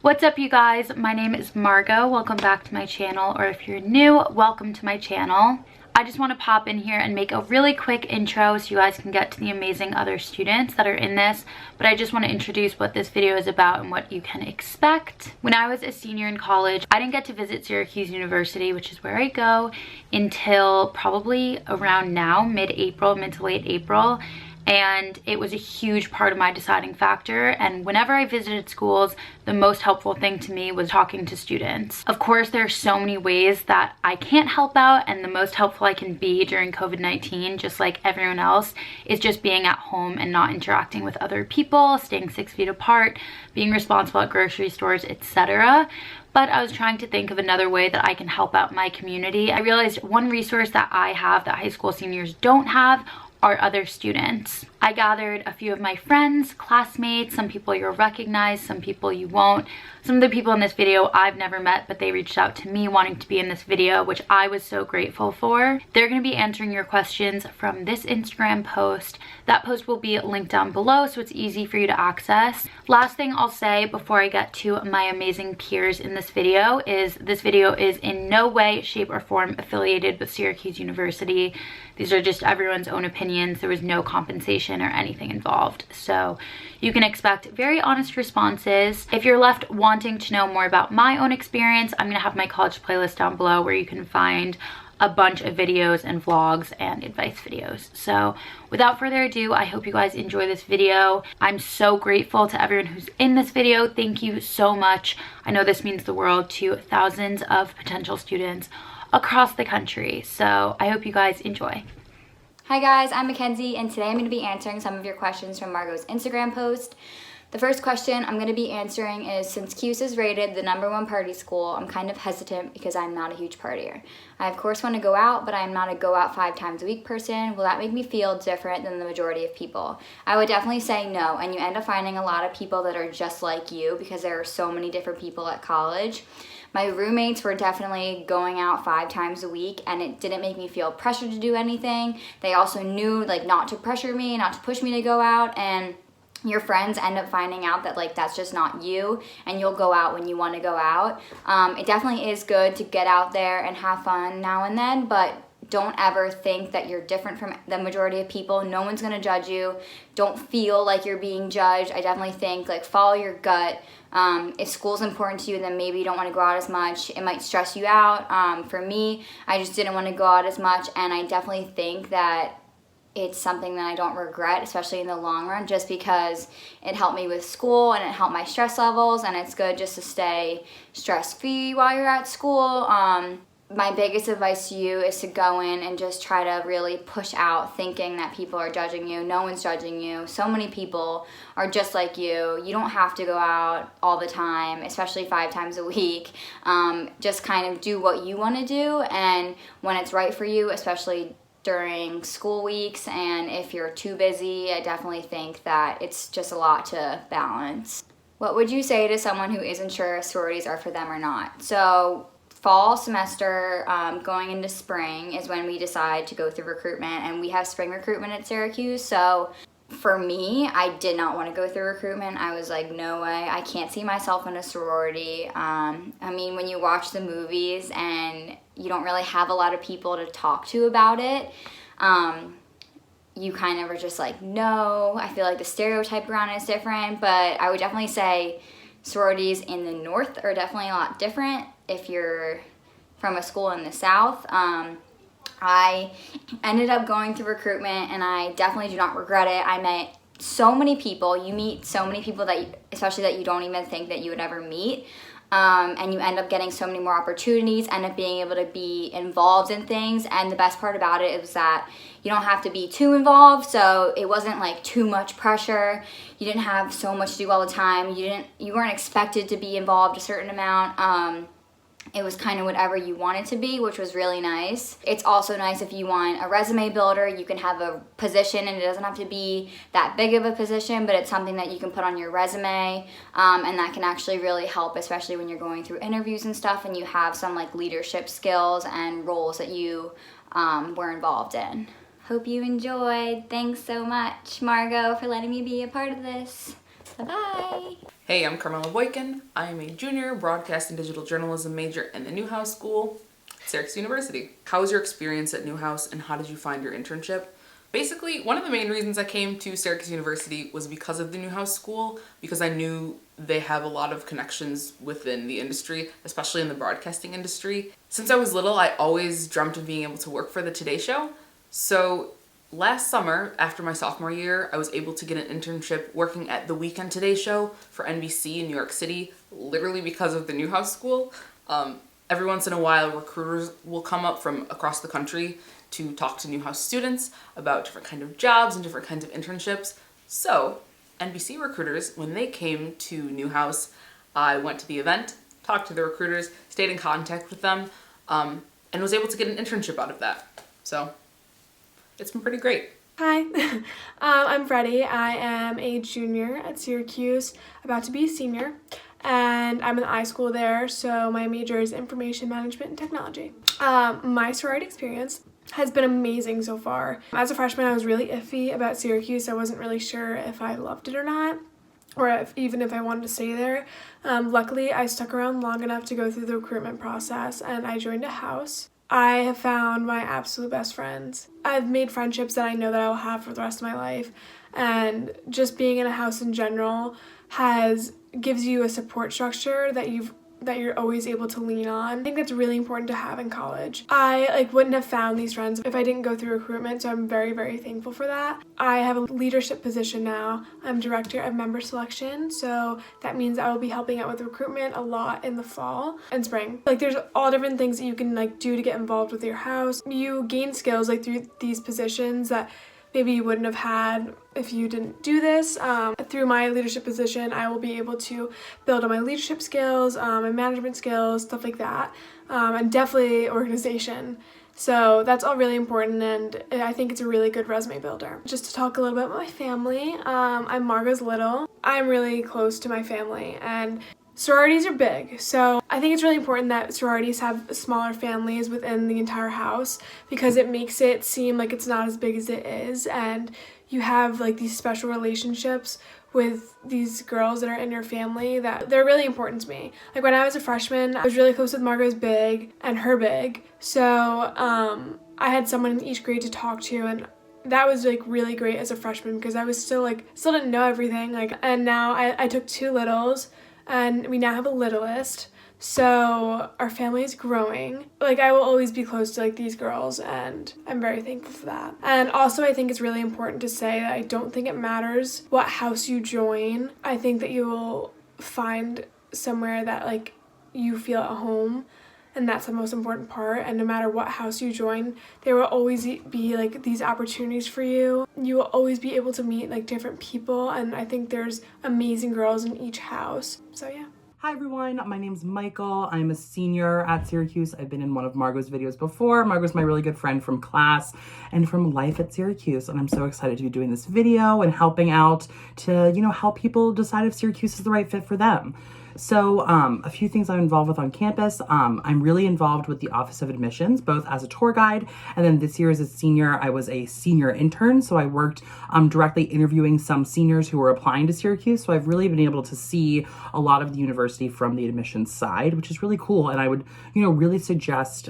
What's up, you guys? My name is Margot. Welcome back to my channel, or if you're new, welcome to my channel. I just want to pop in here and make a really quick intro so you guys can get to the amazing other students that are in this, but I just want to introduce what this video is about and what you can expect. When I was a senior in college, I didn't get to visit Syracuse University, which is where I go, until probably around now, mid-April, mid to late April. And it was a huge part of my deciding factor, and whenever I visited schools, the most helpful thing to me was talking to students. Of course, there are so many ways that I can't help out, and the most helpful I can be during COVID-19, just like everyone else, is just being at home and not interacting with other people, staying 6 feet apart, being responsible at grocery stores, etc. But I was trying to think of another way that I can help out my community. I realized one resource that I have that high school seniors don't have are other students. I gathered a few of my friends, classmates, some people you'll recognize, some people you won't. Some of the people in this video I've never met, but they reached out to me wanting to be in this video, which I was so grateful for. They're going to be answering your questions from this Instagram post. That post will be linked down below, so it's easy for you to access. Last thing I'll say before I get to my amazing peers in this video is in no way, shape, or form affiliated with Syracuse University. These are just everyone's own opinions. There was no compensation or anything involved. So you can expect very honest responses. If you're left wanting to know more about my own experience, I'm gonna have my college playlist down below where you can find a bunch of videos and vlogs and advice videos. So without further ado, I hope you guys enjoy this video. I'm so grateful to everyone who's in this video. Thank you so much. I know this means the world to thousands of potential students across the country. So I hope you guys enjoy. Hi guys, I'm Mackenzie, and today I'm going to be answering some of your questions from Margot's Instagram post. The first question I'm going to be answering is, since Cuse is rated the #1 party school, I'm kind of hesitant because I'm not a huge partier. I of course want to go out, but I'm not a go out 5 times a week person. Will that make me feel different than the majority of people? I would definitely say no, and you end up finding a lot of people that are just like you because there are so many different people at college. My roommates were definitely going out 5 times a week, and it didn't make me feel pressured to do anything. They also knew not to pressure me, not to push me to go out, and your friends end up finding out that that's just not you, and you'll go out when you want to go out. It definitely is good to get out there and have fun now and then, but don't ever think that you're different from the majority of people. No one's gonna judge you. Don't feel like you're being judged. I definitely think follow your gut. If school's important to you, then maybe you don't want to go out as much. It might stress you out. For me, I just didn't want to go out as much, and I definitely think that it's something that I don't regret, especially in the long run, just because it helped me with school and it helped my stress levels, and it's good just to stay stress-free while you're at school. My biggest advice to you is to go in and just try to really push out thinking that people are judging you. No one's judging you. So many people are just like you. You don't have to go out all the time, especially 5 times a week. Just kind of do what you want to do, and when it's right for you, especially during school weeks, and if you're too busy, I definitely think that it's just a lot to balance. What would you say to someone who isn't sure if sororities are for them or not? So fall semester, going into spring is when we decide to go through recruitment, and we have spring recruitment at Syracuse. So for me, I did not want to go through recruitment. I was like, no way, I can't see myself in a sorority. I mean, when you watch the movies and you don't really have a lot of people to talk to about it, you kind of are just like, no. I feel like the stereotype around it is different, but I would definitely say sororities in the North are definitely a lot different if you're from a school in the South. I ended up going through recruitment, and I definitely do not regret it. I met so many people. You meet so many people especially that you don't even think that you would ever meet. And you end up getting so many more opportunities, end up being able to be involved in things, and the best part about it is that you don't have to be too involved, so it wasn't too much pressure. You didn't have so much to do all the time. You weren't expected to be involved a certain amount. It was kind of whatever you wanted to be, which was really nice. It's also nice if you want a resume builder. You can have a position, and it doesn't have to be that big of a position, but it's something that you can put on your resume, and that can actually really help, especially when you're going through interviews and stuff and you have some leadership skills and roles that you were involved in. Hope you enjoyed. Thanks so much, Margot, for letting me be a part of this. Bye-bye. Hey, I'm Carmela Boykin. I am a junior broadcast and digital journalism major in the Newhouse School, Syracuse University. How was your experience at Newhouse and how did you find your internship? Basically, one of the main reasons I came to Syracuse University was because of the Newhouse School, because I knew they have a lot of connections within the industry, especially in the broadcasting industry. Since I was little, I always dreamt of being able to work for the Today Show. So last summer, after my sophomore year, I was able to get an internship working at the Weekend Today Show for NBC in New York City, literally because of the Newhouse School. Every once in a while, recruiters will come up from across the country to talk to Newhouse students about different kind of jobs and different kinds of internships. So NBC recruiters, when they came to Newhouse, I went to the event, talked to the recruiters, stayed in contact with them, and was able to get an internship out of that. So it's been pretty great. Hi, I'm Freddie. I am a junior at Syracuse, about to be a senior, and I'm in the iSchool there, so my major is information management and technology. My sorority experience has been amazing so far. As a freshman, I was really iffy about Syracuse. I wasn't really sure if I loved it or not, or even if I wanted to stay there. Luckily, I stuck around long enough to go through the recruitment process, and I joined a house. I have found my absolute best friends. I've made friendships that I know that I will have for the rest of my life, and just being in a house in general gives you a support structure that you're always able to lean on. I think that's really important to have in college. I wouldn't have found these friends if I didn't go through recruitment, so I'm very, very thankful for that. I have a leadership position now. I'm director of member selection, so that means I will be helping out with recruitment a lot in the fall and spring. There's all different things that you can do to get involved with your house. You gain skills through these positions that maybe you wouldn't have had if you didn't do this. Through my leadership position, I will be able to build on my leadership skills, my management skills, stuff like that, and definitely organization. So that's all really important, and I think it's a really good resume builder. Just to talk a little bit about my family, I'm Margot's little. I'm really close to my family, and sororities are big, so I think it's really important that sororities have smaller families within the entire house because it makes it seem like it's not as big as it is, and you have these special relationships with these girls that are in your family that they're really important to me. When I was a freshman, I was really close with Margot's big and her big, so I had someone in each grade to talk to, and that was really great as a freshman because I was still didn't know everything, and now I took two littles, and we now have a littlest, so our family is growing. I will always be close to these girls, and I'm very thankful for that. And also I think it's really important to say that I don't think it matters what house you join. I think that you will find somewhere that you feel at home, and that's the most important part. And no matter what house you join, there will always be these opportunities for you. You will always be able to meet different people, and I think there's amazing girls in each house. So yeah. Hi everyone, my name's Michael. I'm a senior at Syracuse. I've been in one of Margot's videos before. Margot's my really good friend from class and from life at Syracuse, and I'm so excited to be doing this video and helping out to, help people decide if Syracuse is the right fit for them. So a few things I'm involved with on campus. I'm really involved with the Office of Admissions, both as a tour guide, and then this year as a senior, I was a senior intern. So I worked directly interviewing some seniors who were applying to Syracuse. So I've really been able to see a lot of the university from the admissions side, which is really cool. And I would, really suggest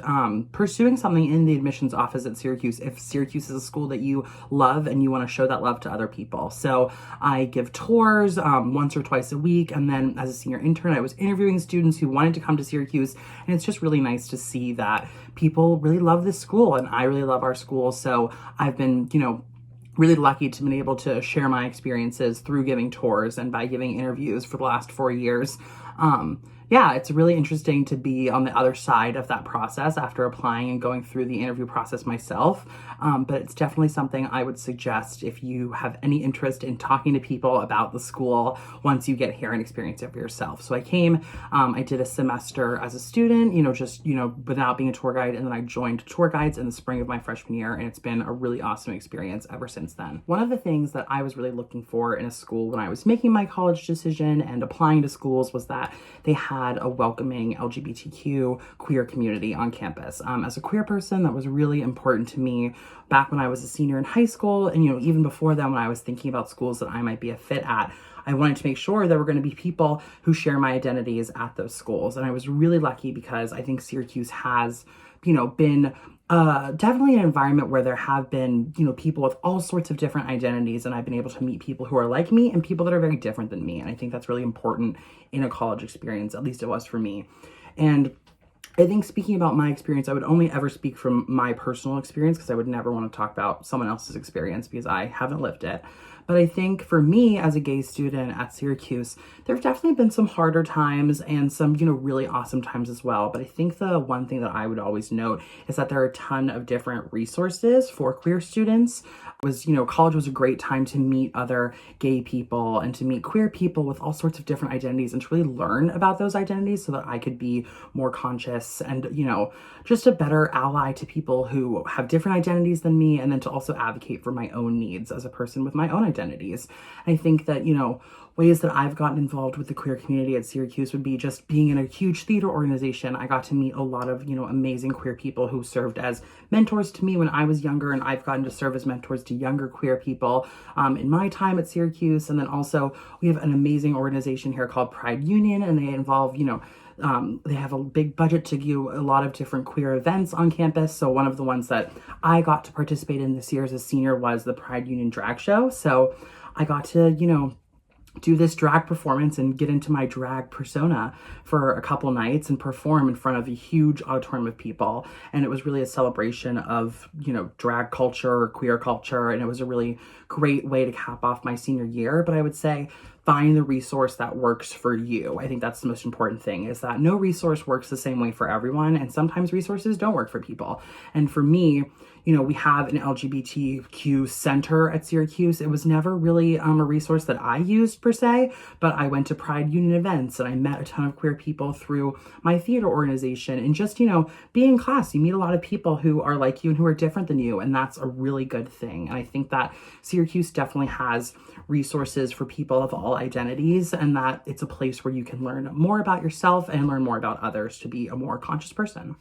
pursuing something in the admissions office at Syracuse if Syracuse is a school that you love and you want to show that love to other people. So I give tours once or twice a week, and then as a senior intern, I was interviewing students who wanted to come to Syracuse, and it's just really nice to see that people really love this school, and I really love our school. So I've been, really lucky to be able to share my experiences through giving tours and by giving interviews for the last 4 years. Yeah, it's really interesting to be on the other side of that process after applying and going through the interview process myself. But it's definitely something I would suggest if you have any interest in talking to people about the school once you get here and experience it for yourself. So I came, I did a semester as a student, without being a tour guide, and then I joined tour guides in the spring of my freshman year, and it's been a really awesome experience ever since then. One of the things that I was really looking for in a school when I was making my college decision and applying to schools was that they had a welcoming LGBTQ queer community on campus. As a queer person, that was really important to me back when I was a senior in high school, and even before then when I was thinking about schools that I might be a fit at. I wanted to make sure there were going to be people who share my identities at those schools. And I was really lucky because I think Syracuse has, been definitely an environment where there have been, people with all sorts of different identities, and I've been able to meet people who are like me and people that are very different than me. And I think that's really important in a college experience, at least it was for me. And I think speaking about my experience, I would only ever speak from my personal experience because I would never want to talk about someone else's experience because I haven't lived it. But I think for me as a gay student at Syracuse, there have definitely been some harder times and some, really awesome times as well. But I think the one thing that I would always note is that there are a ton of different resources for queer students. College was a great time to meet other gay people and to meet queer people with all sorts of different identities and to really learn about those identities so that I could be more conscious and, just a better ally to people who have different identities than me, and then to also advocate for my own needs as a person with my own identities. And I think that, ways that I've gotten involved with the queer community at Syracuse would be just being in a huge theater organization. I got to meet a lot of, amazing queer people who served as mentors to me when I was younger, and I've gotten to serve as mentors to younger queer people in my time at Syracuse. And then also we have an amazing organization here called Pride Union, and they involve, they have a big budget to do a lot of different queer events on campus. So one of the ones that I got to participate in this year as a senior was the Pride Union drag show. So I got to, do this drag performance and get into my drag persona for a couple nights and perform in front of a huge auditorium of people. And it was really a celebration of, drag culture, queer culture. And it was a really great way to cap off my senior year. But I would say find the resource that works for you. I think that's the most important thing, is that no resource works the same way for everyone. And sometimes resources don't work for people. And for me, we have an LGBTQ center at Syracuse. It was never really a resource that I used per se, but I went to Pride Union events and I met a ton of queer people through my theater organization. And just, being in class, you meet a lot of people who are like you and who are different than you. And that's a really good thing. And I think that Syracuse definitely has resources for people of all identities, and that it's a place where you can learn more about yourself and learn more about others to be a more conscious person.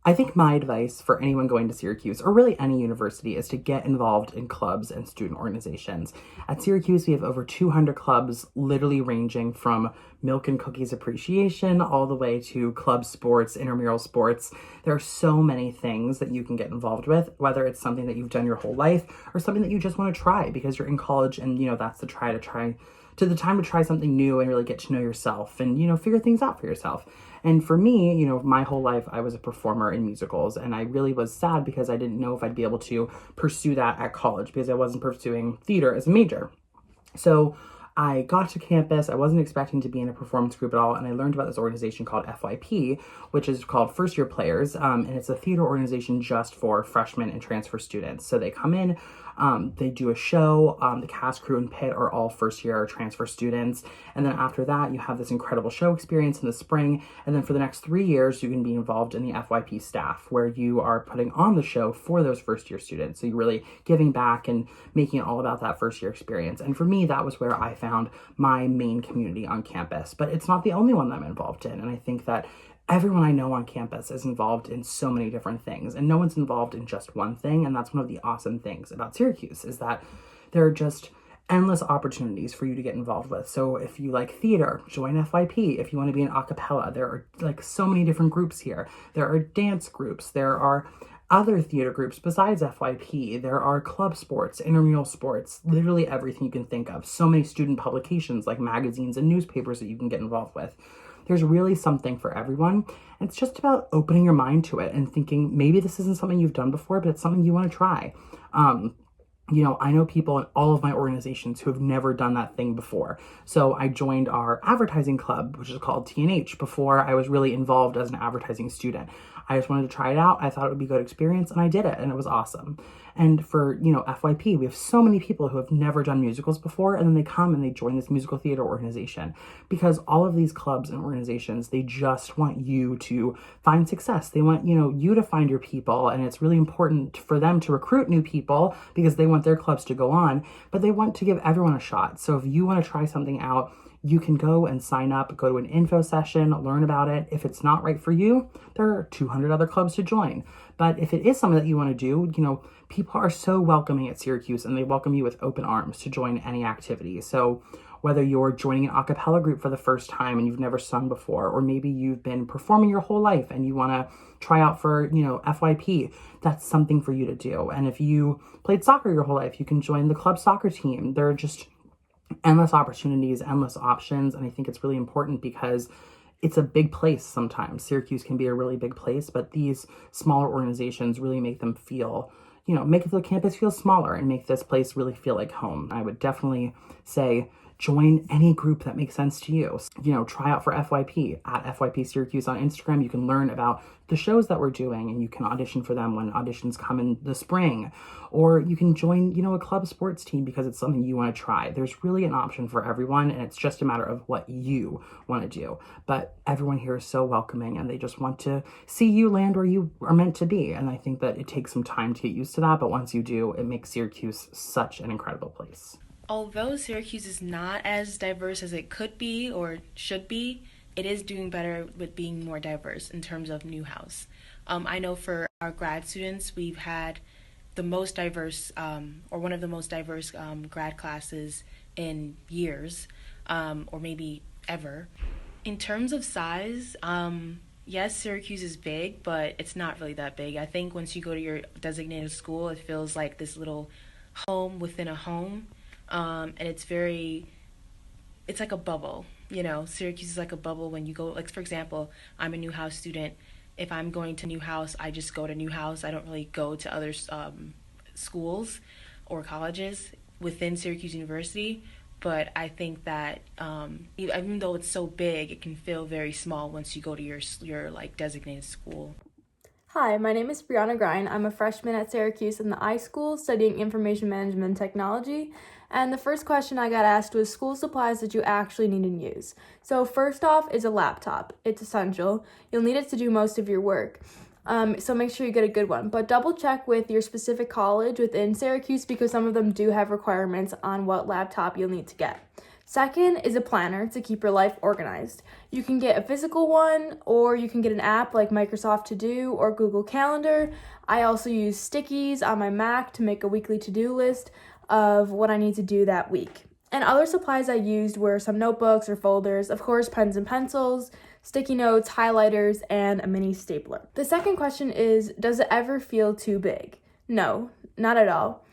I think my advice for anyone going to Syracuse, or really any university, is to get involved in clubs and student organizations. At Syracuse, we have over 200 clubs, literally ranging from milk and cookies appreciation all the way to club sports, intramural sports. There are so many things that you can get involved with, whether it's something that you've done your whole life or something that you just want to try because you're in college and, that's the time to try something new and really get to know yourself and, figure things out for yourself. And for me, my whole life I was a performer in musicals, and I really was sad because I didn't know if I'd be able to pursue that at college because I wasn't pursuing theater as a major. So I got to campus, I wasn't expecting to be in a performance group at all, and I learned about this organization called FYP, which is called First Year Players, and it's a theater organization just for freshmen and transfer students. So they come in, they do a show, the cast, crew, and pit are all first-year transfer students, and then after that, you have this incredible show experience in the spring, and then for the next 3 years, you can be involved in the FYP staff, where you are putting on the show for those first-year students, so you're really giving back and making it all about that first-year experience. And for me, that was where I found my main community on campus, but it's not the only one that I'm involved in, and I think that everyone I know on campus is involved in so many different things, and no one's involved in just one thing. And that's one of the awesome things about Syracuse, is that there are just endless opportunities for you to get involved with. So if you like theater, join FYP. If you want to be an a cappella, there are so many different groups here. There are dance groups. There are other theater groups besides FYP. There are club sports, intramural sports, literally everything you can think of. So many student publications like magazines and newspapers that you can get involved with. There's really something for everyone. And it's just about opening your mind to it and thinking maybe this isn't something you've done before, but it's something you want to try. I know people in all of my organizations who have never done that thing before. So I joined our advertising club, which is called TNH, before I was really involved as an advertising student. I just wanted to try it out. I thought it would be a good experience, and I did it, and it was awesome. And for, FYP, we have so many people who have never done musicals before, and then they come and they join this musical theater organization, because all of these clubs and organizations, they just want you to find success. They want, you to find your people, and it's really important for them to recruit new people because they want their clubs to go on, but they want to give everyone a shot. So if you want to try something out, you can go and sign up, go to an info session, learn about it. If it's not right for you, there are 200 other clubs to join. But if it is something that you want to do, people are so welcoming at Syracuse, and they welcome you with open arms to join any activity. So whether you're joining an a cappella group for the first time and you've never sung before, or maybe you've been performing your whole life and you want to try out for, FYP, that's something for you to do. And if you played soccer your whole life, you can join the club soccer team. There are just endless opportunities, endless options. And I think it's really important because it's a big place sometimes. Syracuse can be a really big place, but these smaller organizations really make them feel, make the campus feel smaller and make this place really feel like home. I would definitely say join any group that makes sense to you. Try out for FYP at FYP Syracuse on Instagram. You can learn about the shows that we're doing and you can audition for them when auditions come in the spring. Or you can join, a club sports team because it's something you want to try. There's really an option for everyone, and it's just a matter of what you want to do. But everyone here is so welcoming and they just want to see you land where you are meant to be. And I think that it takes some time to get used to that, but once you do, it makes Syracuse such an incredible place. Although Syracuse is not as diverse as it could be or should be, it is doing better with being more diverse in terms of Newhouse. I know for our grad students, we've had the most diverse, or one of the most diverse grad classes in years, or maybe ever. In terms of size, yes, Syracuse is big, but it's not really that big. I think once you go to your designated school, it feels like this little home within a home. And it's like a bubble, Syracuse is like a bubble when you go, like, for example, I'm a Newhouse student. If I'm going to Newhouse, I just go to Newhouse. I don't really go to other schools or colleges within Syracuse University. But I think that even though it's so big, it can feel very small once you go to your like designated school. Hi, my name is Brianna Grine. I'm a freshman at Syracuse in the iSchool studying information management and technology. And the first question I got asked was school supplies that you actually need and use. So first off is a laptop. It's essential. You'll need it to do most of your work. So make sure you get a good one. But double check with your specific college within Syracuse because some of them do have requirements on what laptop you'll need to get. Second is a planner to keep your life organized. You can get a physical one or you can get an app like Microsoft To Do or Google Calendar. I also use stickies on my Mac to make a weekly to-do list of what I need to do that week. And other supplies I used were some notebooks or folders, of course, pens and pencils, sticky notes, highlighters, and a mini stapler. The second question is, does it ever feel too big? No, not at all.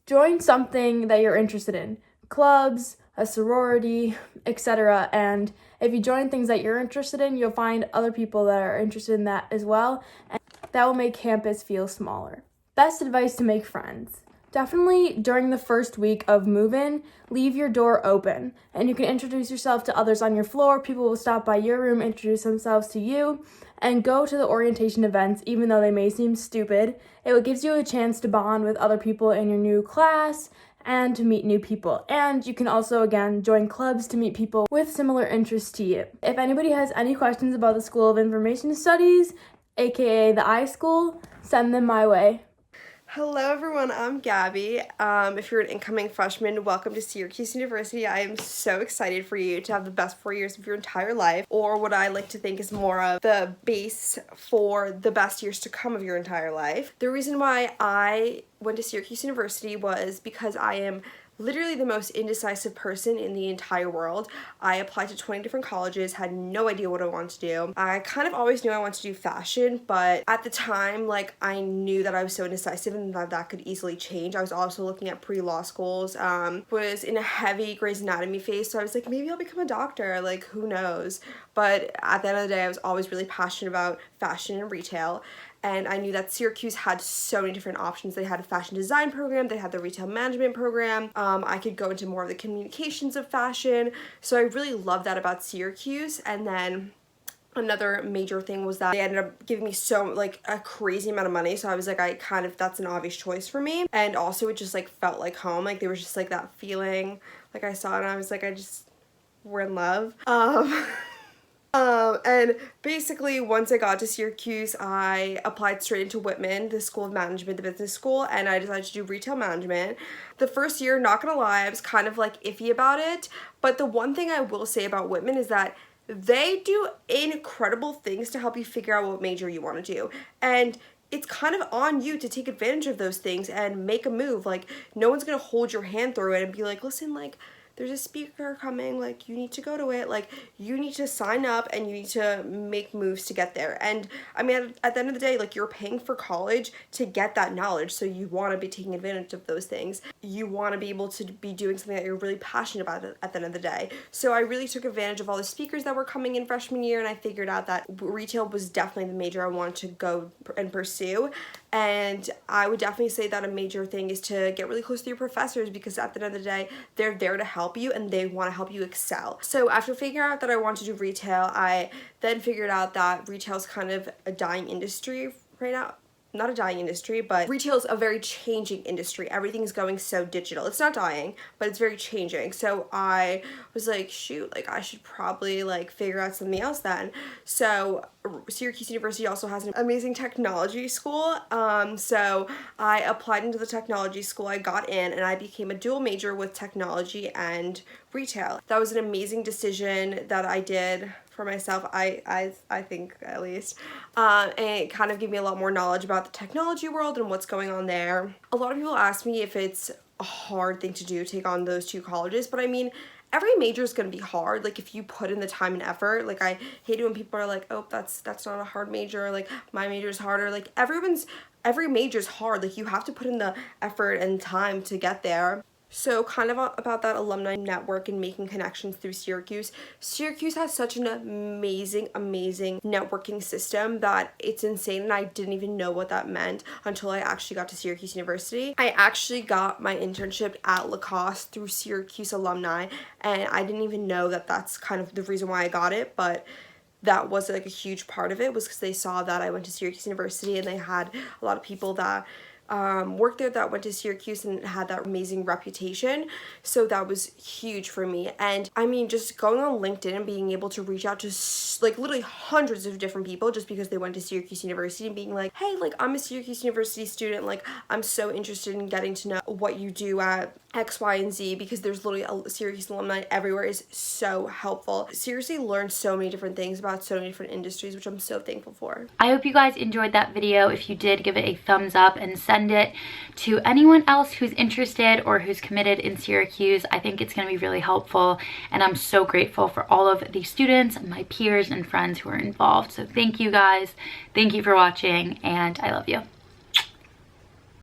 Join something that you're interested in. Clubs, a sorority, etc. And if you join things that you're interested in, you'll find other people that are interested in that as well, and that will make campus feel smaller. Best advice to make friends. Definitely during the first week of move-in, leave your door open and you can introduce yourself to others on your floor. People will stop by your room, introduce themselves to you, and go to the orientation events even though they may seem stupid. It gives you a chance to bond with other people in your new class and to meet new people. And you can also, again, join clubs to meet people with similar interests to you. If anybody has any questions about the School of Information Studies, aka the iSchool, send them my way. Hello everyone, I'm Gabby. If you're an incoming freshman, welcome to Syracuse University. I am so excited for you to have the best 4 years of your entire life, or what I like to think is more of the base for the best years to come of your entire life. The reason why I went to Syracuse University was because I am literally the most indecisive person in the entire world. I applied to 20 different colleges, had no idea what I wanted to do. I kind of always knew I wanted to do fashion, but at the time, I knew that I was so indecisive and that could easily change. I was also looking at pre-law schools, was in a heavy Grey's Anatomy phase, so I was like, maybe I'll become a doctor, who knows? But at the end of the day, I was always really passionate about fashion and retail. And I knew that Syracuse had so many different options. They had a fashion design program, they had the retail management program. I could go into more of the communications of fashion. So I really loved that about Syracuse. And then another major thing was that they ended up giving me a crazy amount of money. So I was like, that's an obvious choice for me. And also it just felt like home. There was just that feeling, I saw it and I was like, we're in love. And basically once I got to Syracuse, I applied straight into Whitman, the School of Management, the business school, and I decided to do retail management. The first year, not gonna lie, I was kind of iffy about it, but the one thing I will say about Whitman is that they do incredible things to help you figure out what major you want to do. And it's kind of on you to take advantage of those things and make a move. No one's gonna hold your hand through it and be like, listen, there's a speaker coming, like, you need to go to it, like, you need to sign up and you need to make moves to get there. And I mean, at the end of the day, like, you're paying for college to get that knowledge, so you want to be taking advantage of those things. You want to be able to be doing something that you're really passionate about at the end of the day. So I really took advantage of all the speakers that were coming in freshman year, and I figured out that retail was definitely the major I wanted to go and pursue. And I would definitely say that a major thing is to get really close to your professors, because at the end of the day, they're there to help you and they want to help you excel. So after figuring out that I wanted to do retail, I then figured out that retail is kind of a dying industry right now. Not a dying industry, but retail is a very changing industry. Everything's going so digital. It's not dying, but it's very changing. So I was like, shoot, like, I should probably, like, figure out something else then. So Syracuse University also has an amazing technology school. So I applied into the technology school. I got in and I became a dual major with technology and retail. That was an amazing decision that I did for myself, I think, at least. And it kind of gave me a lot more knowledge about the technology world and what's going on there. A lot of people ask me if it's a hard thing to do, take on those two colleges, but I mean, every major is going to be hard, like, if you put in the time and effort. Like, I hate it when people are like, oh, that's not a hard major, like, my major is harder. Like, every major is hard. Like, you have to put in the effort and time to get there. So kind of about that alumni network and making connections through Syracuse. Syracuse has such an amazing networking system that it's insane, and I didn't even know what that meant until I actually got to Syracuse University. I actually got my internship at Lacoste through Syracuse alumni, and I didn't even know that that's kind of the reason why I got it, but that was like a huge part of it, was because they saw that I went to Syracuse University and they had a lot of people that worked there that went to Syracuse and had that amazing reputation. So that was huge for me. And I mean, just going on LinkedIn and being able to reach out to like literally hundreds of different people just because they went to Syracuse University, and being like, hey, like, I'm a Syracuse University student, like, I'm so interested in getting to know what you do at X, Y, and Z, because there's literally a Syracuse alumni everywhere, is so helpful. Seriously, learned so many different things about so many different industries, which I'm so thankful for. I hope you guys enjoyed that video. If you did, give it a thumbs up and send it to anyone else who's interested or who's committed in Syracuse. I think it's going to be really helpful, and I'm so grateful for all of the students, my peers, and friends who are involved. So thank you guys. Thank you for watching, and I love you.